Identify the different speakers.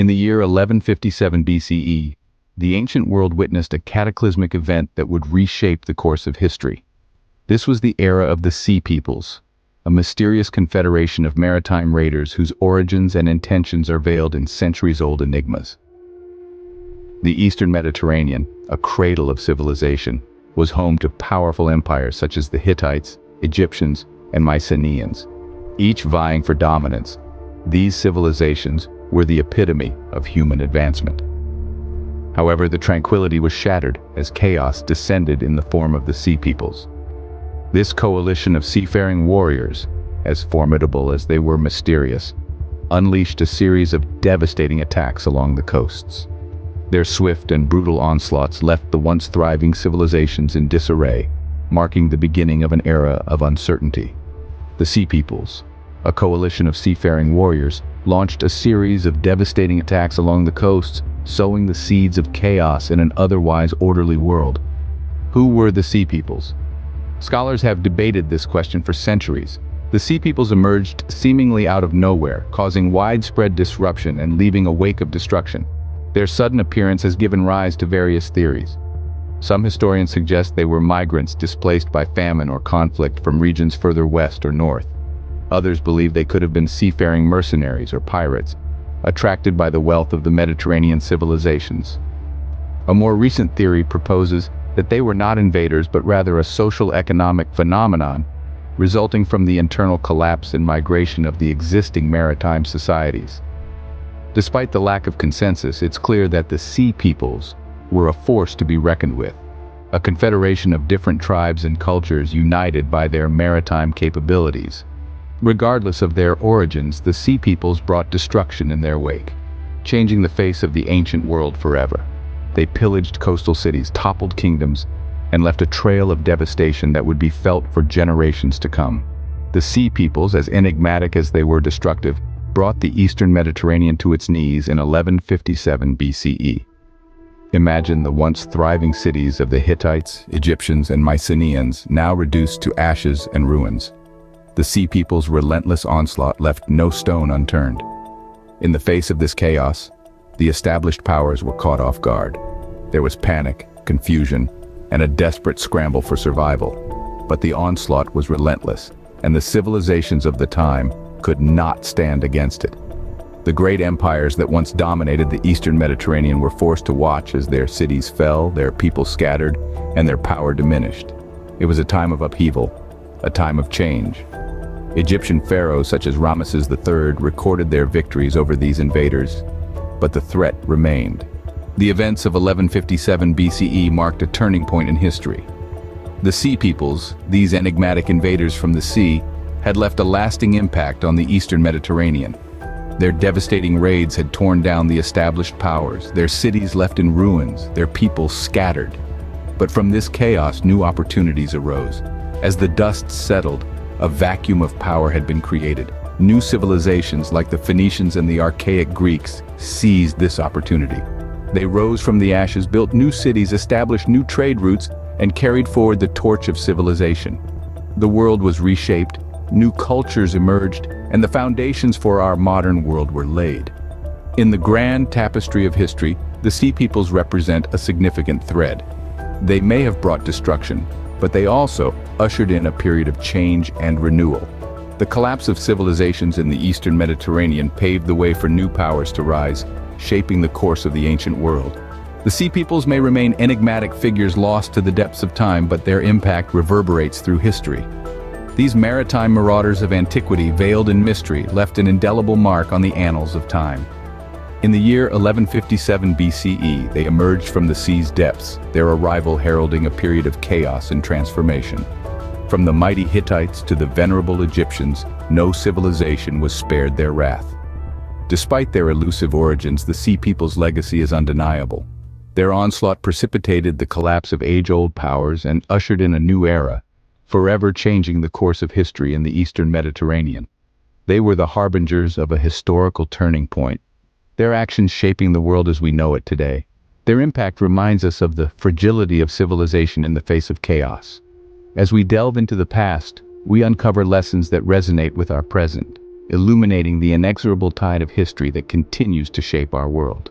Speaker 1: In the year 1157 BCE, the ancient world witnessed a cataclysmic event that would reshape the course of history. This was the era of the Sea Peoples, a mysterious confederation of maritime raiders whose origins and intentions are veiled in centuries-old enigmas. The Eastern Mediterranean, a cradle of civilization, was home to powerful empires such as the Hittites, Egyptians, and Mycenaeans, each vying for dominance. These civilizations were the epitome of human advancement. However, the tranquility was shattered as chaos descended in the form of the Sea Peoples. This coalition of seafaring warriors, as formidable as they were mysterious, unleashed a series of devastating attacks along the coasts. Their swift and brutal onslaughts left the once thriving civilizations in disarray, marking the beginning of an era of uncertainty. The Sea Peoples, a coalition of seafaring warriors, launched a series of devastating attacks along the coasts, sowing the seeds of chaos in an otherwise orderly world. Who were the Sea Peoples? Scholars have debated this question for centuries. The Sea Peoples emerged seemingly out of nowhere, causing widespread disruption and leaving a wake of destruction. Their sudden appearance has given rise to various theories. Some historians suggest they were migrants displaced by famine or conflict from regions further west or north. Others believe they could have been seafaring mercenaries or pirates, attracted by the wealth of the Mediterranean civilizations. A more recent theory proposes that they were not invaders but rather a social-economic phenomenon resulting from the internal collapse and migration of the existing maritime societies. Despite the lack of consensus, it's clear that the Sea Peoples were a force to be reckoned with, a confederation of different tribes and cultures united by their maritime capabilities. Regardless of their origins, the Sea Peoples brought destruction in their wake, changing the face of the ancient world forever. They pillaged coastal cities, toppled kingdoms, and left a trail of devastation that would be felt for generations to come. The Sea Peoples, as enigmatic as they were destructive, brought the Eastern Mediterranean to its knees in 1157 BCE. Imagine the once thriving cities of the Hittites, Egyptians, and Mycenaeans now reduced to ashes and ruins. The Sea Peoples' relentless onslaught left no stone unturned. In the face of this chaos, the established powers were caught off guard. There was panic, confusion, and a desperate scramble for survival. But the onslaught was relentless, and the civilizations of the time could not stand against it. The great empires that once dominated the Eastern Mediterranean were forced to watch as their cities fell, their people scattered, and their power diminished. It was a time of upheaval, a time of change. Egyptian pharaohs such as Ramesses III recorded their victories over these invaders, but the threat remained. The events of 1157 BCE marked a turning point in history. The Sea Peoples, these enigmatic invaders from the sea, had left a lasting impact on the Eastern Mediterranean. Their devastating raids had torn down the established powers, their cities left in ruins, their people scattered. But from this chaos, new opportunities arose. As the dust settled, a vacuum of power had been created. New civilizations like the Phoenicians and the archaic Greeks seized this opportunity. They rose from the ashes, built new cities, established new trade routes, and carried forward the torch of civilization. The world was reshaped, new cultures emerged, and the foundations for our modern world were laid. In the grand tapestry of history, the Sea Peoples represent a significant thread. They may have brought destruction, but they also ushered in a period of change and renewal. The collapse of civilizations in the Eastern Mediterranean paved the way for new powers to rise, shaping the course of the ancient world. The Sea Peoples may remain enigmatic figures lost to the depths of time, but their impact reverberates through history. These maritime marauders of antiquity, veiled in mystery, left an indelible mark on the annals of time. In the year 1157 BCE, they emerged from the sea's depths, their arrival heralding a period of chaos and transformation. From the mighty Hittites to the venerable Egyptians, no civilization was spared their wrath. Despite their elusive origins, the Sea Peoples' legacy is undeniable. Their onslaught precipitated the collapse of age-old powers and ushered in a new era, forever changing the course of history in the Eastern Mediterranean. They were the harbingers of a historical turning point, their actions shaping the world as we know it today. Their impact reminds us of the fragility of civilization in the face of chaos. As we delve into the past, we uncover lessons that resonate with our present. illuminating the inexorable tide of history that continues to shape our world.